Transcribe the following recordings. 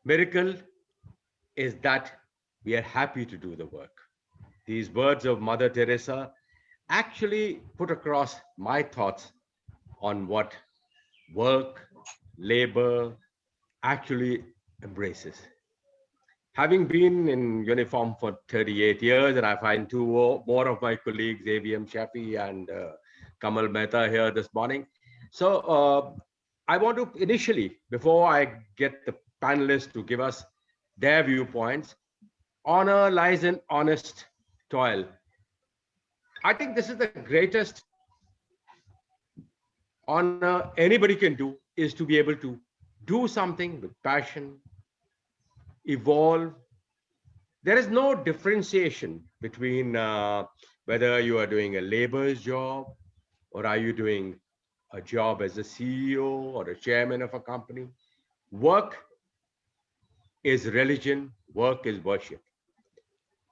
Miracle is that we are happy to do the work. These words of Mother Teresa actually put across my thoughts on what work, labor actually embraces. Having been in uniform for 38 years, and I find two more of my colleagues, AVM Shafi and Kamal Mehta, here this morning. So I want to initially, before I get the panelists to give us their viewpoints, honor lies in honest toil. I think this is the greatest honor anybody can do, is to be able to do something with passion, evolve. There is no differentiation between whether you are doing a labor's job or are you doing a job as a CEO or a chairman of a company. Work is religion, work is worship.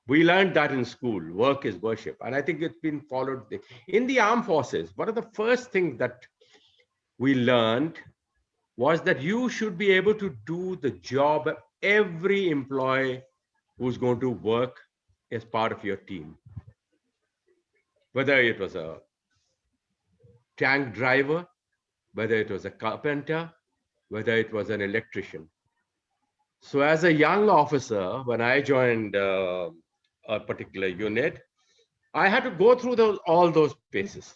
We learned that in school. Work is worship. And I think it's been followed. In the armed forces, one of the first things that we learned was that you should be able to do the job of every employee who's going to work as part of your team. Whether it was a tank driver, whether it was a carpenter, whether it was an electrician. So as a young officer, when I joined a particular unit, I had to go through all those paces.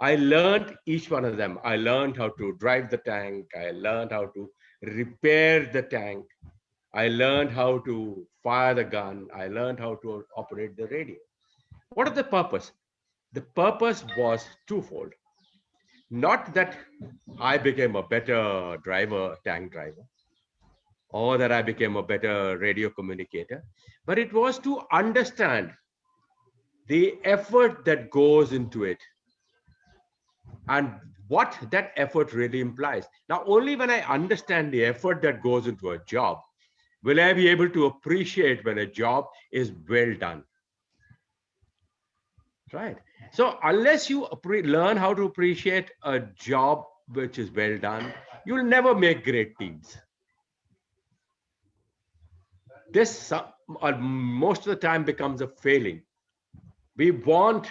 I learned each one of them. I learned how to drive the tank. I learned how to repair the tank. I learned how to fire the gun. I learned how to operate the radio. What is the purpose? The purpose was twofold. Not that I became a better driver, tank driver, or that I became a better radio communicator, but it was to understand the effort that goes into it and what that effort really implies. Now, only when I understand the effort that goes into a job will I be able to appreciate when a job is well done. Right. So unless you learn how to appreciate a job which is well done, you'll never make great teams. This most of the time becomes a failing. We want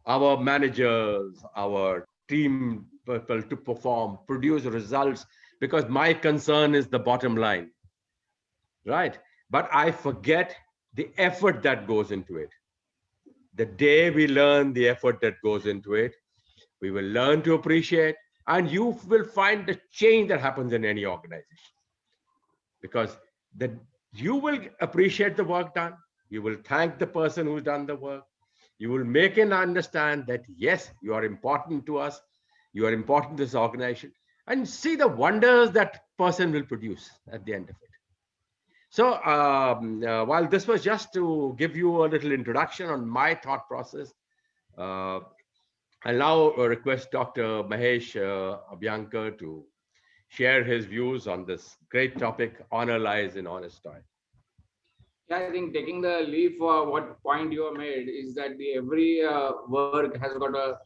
our managers, our team people to perform, produce results, because my concern is the bottom line, right? But I forget the effort that goes into it. The day we learn the effort that goes into it, we will learn to appreciate, and you will find the change that happens in any organization. Because you will appreciate the work done, you will thank the person who's done the work, you will make him understand that, yes, you are important to us, you are important to this organization, and see the wonders that person will produce at the end of it. So while this was just to give you a little introduction on my thought process, I'll now request Dr. Mahesh Abhyankar to share his views on this great topic, honor lies in honest toil. Yeah, I think taking the lead for what point you have made is that the every work has got a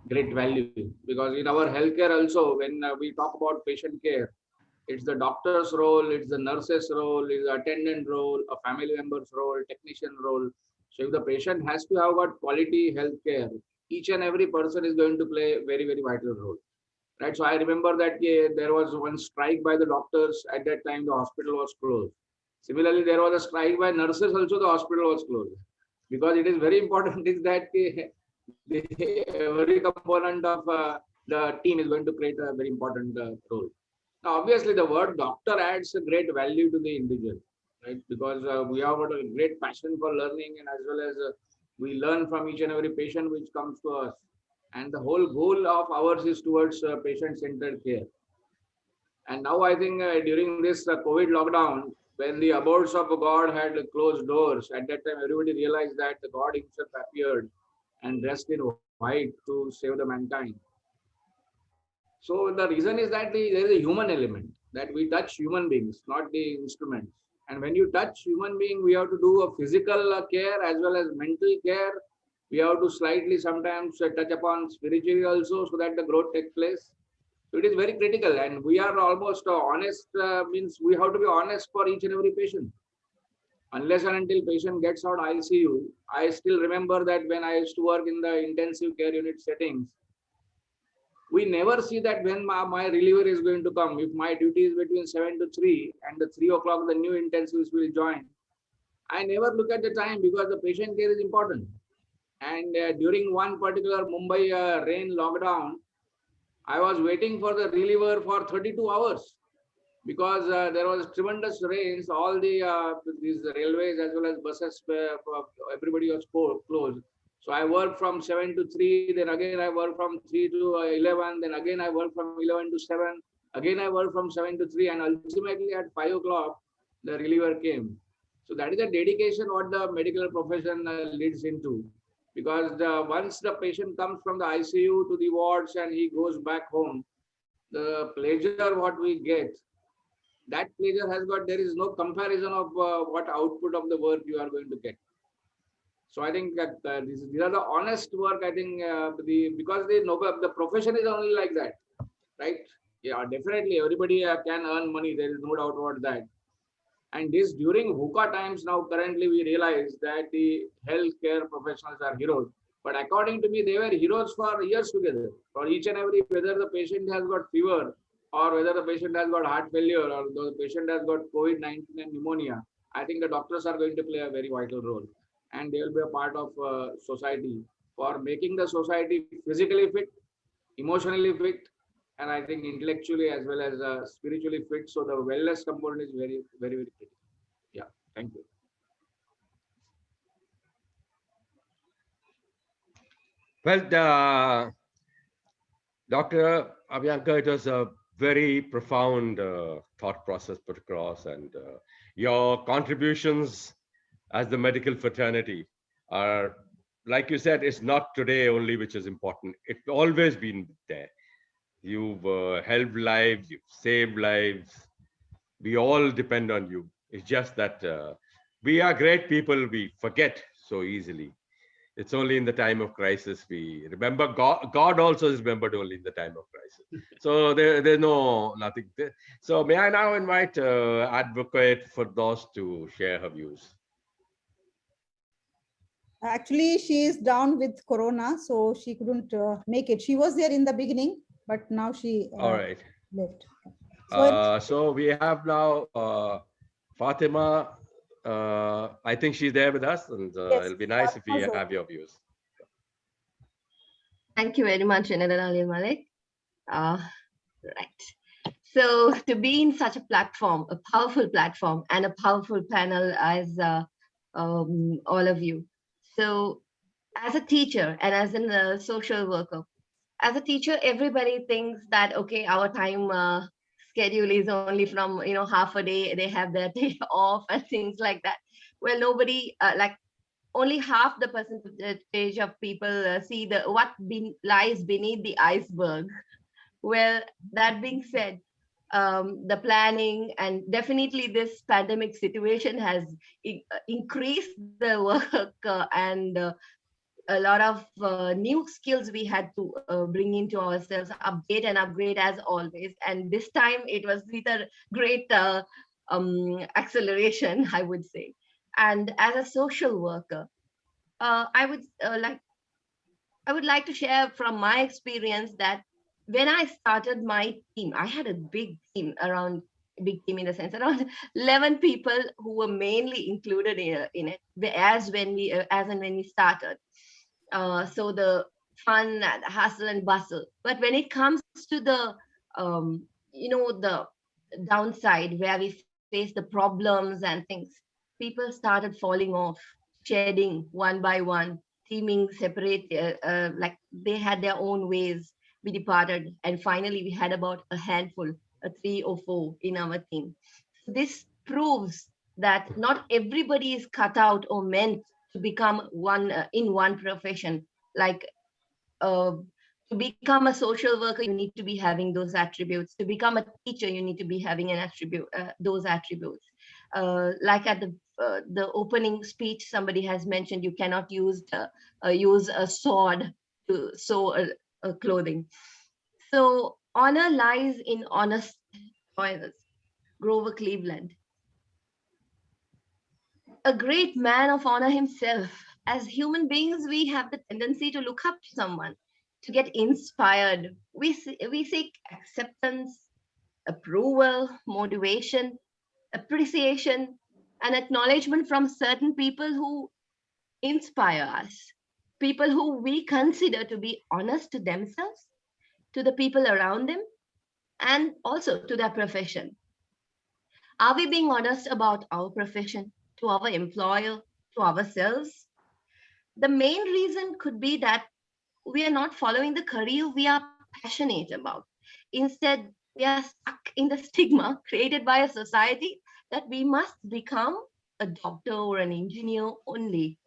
great value, because in our healthcare also, when we talk about patient care, it's the doctor's role, it's the nurse's role, it's the attendant role, a family member's role, technician role. So if the patient has to have got quality healthcare, each and every person is going to play a very, very vital role. Right. So I remember that there was one strike by the doctors. At that time, the hospital was closed. Similarly, there was a strike by nurses. Also, the hospital was closed, because it is very important is that every component of the team is going to create a very important role. Now, obviously, the word doctor adds a great value to the individual, right? Because we have got a great passion for learning, and as well as we learn from each and every patient which comes to us. And the whole goal of ours is towards patient-centered care. And now I think during this COVID lockdown, when the abodes of God had closed doors, at that time everybody realized that the God himself appeared and dressed in white to save the mankind. So the reason is that there is a human element, that we touch human beings, not the instruments. And when you touch human being, we have to do a physical care as well as mental care. We have to slightly sometimes touch upon spiritually also, so that the growth takes place. So it is very critical, and we are almost honest. Means we have to be honest for each and every patient. Unless and until patient gets out ICU, I still remember that when I used to work in the intensive care unit settings, we never see that when my reliever is going to come. If my duty is between 7 to 3 and the 3 o'clock the new intensives will join, I never look at the time because the patient care is important. And during one particular Mumbai rain lockdown, I was waiting for the reliever for 32 hours because there was tremendous rains. All these railways as well as buses, everybody was closed. So I worked from 7 to 3, then again I worked from 3 to 11, then again I worked from 11 to 7, again I worked from 7 to 3, and ultimately at 5 o'clock, the reliever came. So that is a dedication what the medical profession leads into. Because once the patient comes from the ICU to the wards and he goes back home, the pleasure what we get, that pleasure has got, there is no comparison of what output of the work you are going to get. So I think that these are the honest work. I think because the profession is only like that, right? Yeah, definitely everybody can earn money. There is no doubt about that. And this during VUCA times now, currently we realize that the healthcare professionals are heroes. But according to me, they were heroes for years together. For each and every, whether the patient has got fever or whether the patient has got heart failure or the patient has got COVID-19 and pneumonia, I think the doctors are going to play a very vital role. And they will be a part of society for making the society physically fit, emotionally fit, and I think intellectually as well as spiritually fit. So the wellness component is very, very, very critical. Yeah, thank you. Well, Dr. Abhyankar, it was a very profound thought process put across, and your contributions as the medical fraternity are, like you said, it's not today only which is important. It's always been there. You've helped lives, you've saved lives. We all depend on you. It's just that we are great people, we forget so easily. It's only in the time of crisis we remember. God also is remembered only in the time of crisis. So there's no nothing there. So may I now invite advocate for those to share her views. Actually, she is down with corona, so she couldn't make it. She was there in the beginning, but now she All right. left. So we have now Fatima. I think she's there with us, and yes, it'll be nice if we have your views. Thank you very much, Gen.Anil.Malik. Right. So to be in such a platform, a powerful platform, and a powerful panel as all of you. So as a teacher and as a social worker, as a teacher, everybody thinks that, okay, our time schedule is only from, half a day, they have their day off and things like that. Well, nobody, only half the percentage of people see what lies beneath the iceberg. Well, that being said, the planning and definitely this pandemic situation has increased the work and a lot of new skills we had to bring into ourselves, update and upgrade as always. And this time it was with a great acceleration, I would say. And as a social worker, I would like to share from my experience that when I started my team, I had a big team around, big team in the sense around 11 people who were mainly included in it as and when we started. So the fun, and hustle and bustle. But when it comes to the downside where we face the problems and things, people started falling off, shedding one by one, teaming separate, like they had their own ways. We departed, and finally we had about a handful, a 3 or 4 in our team. This proves that not everybody is cut out or meant to become one in one profession. Like uh, to become a social worker, you need to be having those attributes. To become a teacher, you need to be having those attributes. Like at the opening speech, somebody has mentioned you cannot use a sword to sew a clothing. So Honor lies in honest toilers. Grover Cleveland. A great man of honor himself. As human beings, we have the tendency to look up to someone, to get inspired. We seek acceptance, approval, motivation, appreciation, and acknowledgement from certain people who inspire us, people who we consider to be honest to themselves, to the people around them, and also to their profession. Are we being honest about our profession, to our employer, to ourselves? The main reason could be that we are not following the career we are passionate about. Instead, we are stuck in the stigma created by a society that we must become a doctor or an engineer only.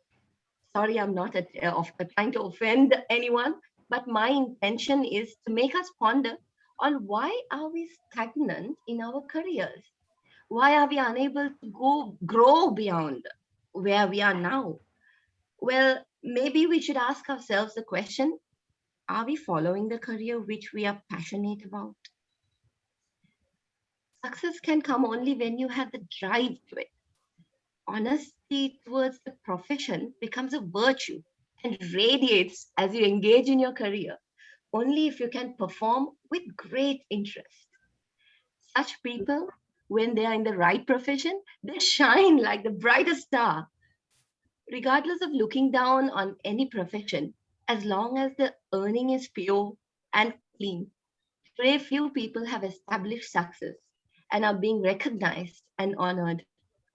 Sorry, I'm not trying to offend anyone, but my intention is to make us ponder on why are we stagnant in our careers? Why are we unable to grow beyond where we are now? Well, maybe we should ask ourselves the question, are we following the career which we are passionate about? Success can come only when you have the drive to it. Honesty towards the profession becomes a virtue and radiates as you engage in your career, only if you can perform with great interest. Such people, when they are in the right profession, they shine like the brightest star, regardless of looking down on any profession, as long as the earning is pure and clean. Very few people have established success and are being recognized and honored.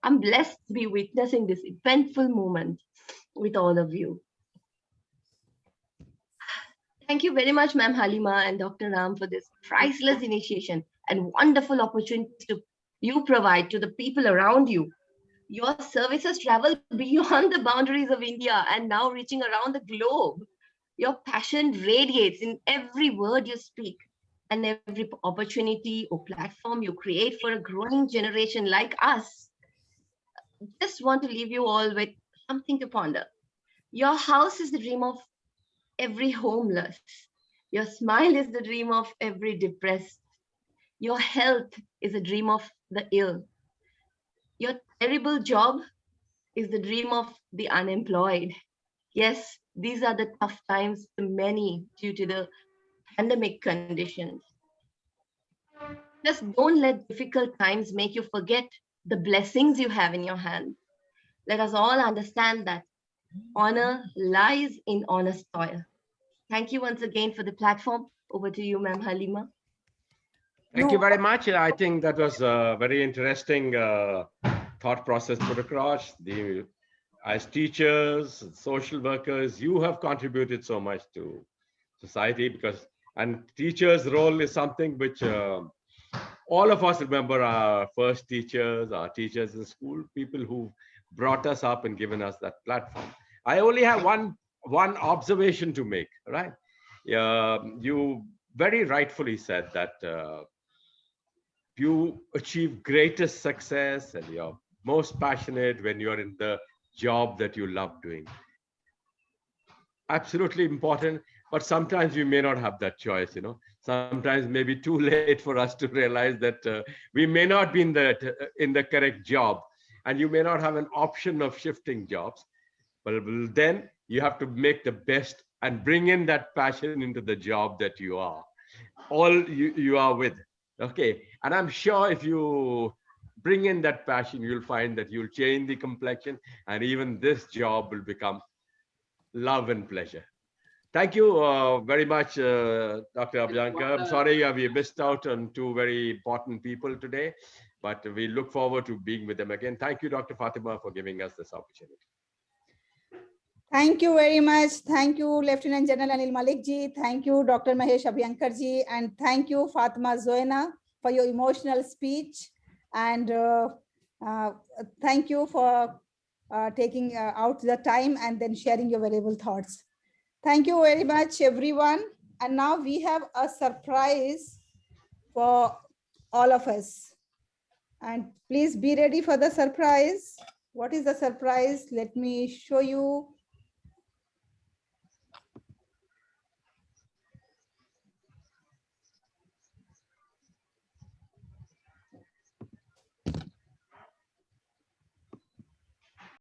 I'm blessed to be witnessing this eventful moment with all of you. Thank you very much, Ma'am Halima and Dr. Ram, for this priceless initiation and wonderful opportunities you provide to the people around you. Your services travel beyond the boundaries of India and now reaching around the globe. Your passion radiates in every word you speak and every opportunity or platform you create for a growing generation like us. Just want to leave you all with something to ponder. Your house is the dream of every homeless. Your smile is the dream of every depressed. Your health is a dream of the ill. Your terrible job is the dream of the unemployed. Yes, these are the tough times to many due to the pandemic conditions. Just don't let difficult times make you forget the blessings you have in your hand. Let us all understand that honor lies in honest toil. Thank you once again for the platform. Over to you, Ma'am Halima. Thank you very much. I think that was a very interesting thought process put across. As teachers, social workers, you have contributed so much to society and teachers' role is something which all of us remember our first teachers, our teachers in school, people who brought us up and given us that platform. I only have one observation to make, right? You very rightfully said that you achieve greatest success and you're most passionate when you're in the job that you love doing. Absolutely important, but sometimes we may not have that choice. Sometimes maybe too late for us to realize that we may not be in the correct job, and you may not have an option of shifting jobs. But then you have to make the best and bring in that passion into the job that you are you are with. Okay, and I'm sure if you bring in that passion, you'll find that you'll change the complexion, and even this job will become love and pleasure. Thank you very much, Dr. Abhyankar. I'm sorry we missed out on two very important people today, but we look forward to being with them again. Thank you, Dr. Fatima, for giving us this opportunity. Thank you very much. Thank you, Lieutenant General Anil Malik ji. Thank you, Dr. Mahesh Abhyankar ji. And thank you, Fatima Zoena, for your emotional speech. And thank you for taking out the time and then sharing your valuable thoughts. Thank you very much, everyone. And now we have a surprise for all of us. And please be ready for the surprise. What is the surprise? Let me show you.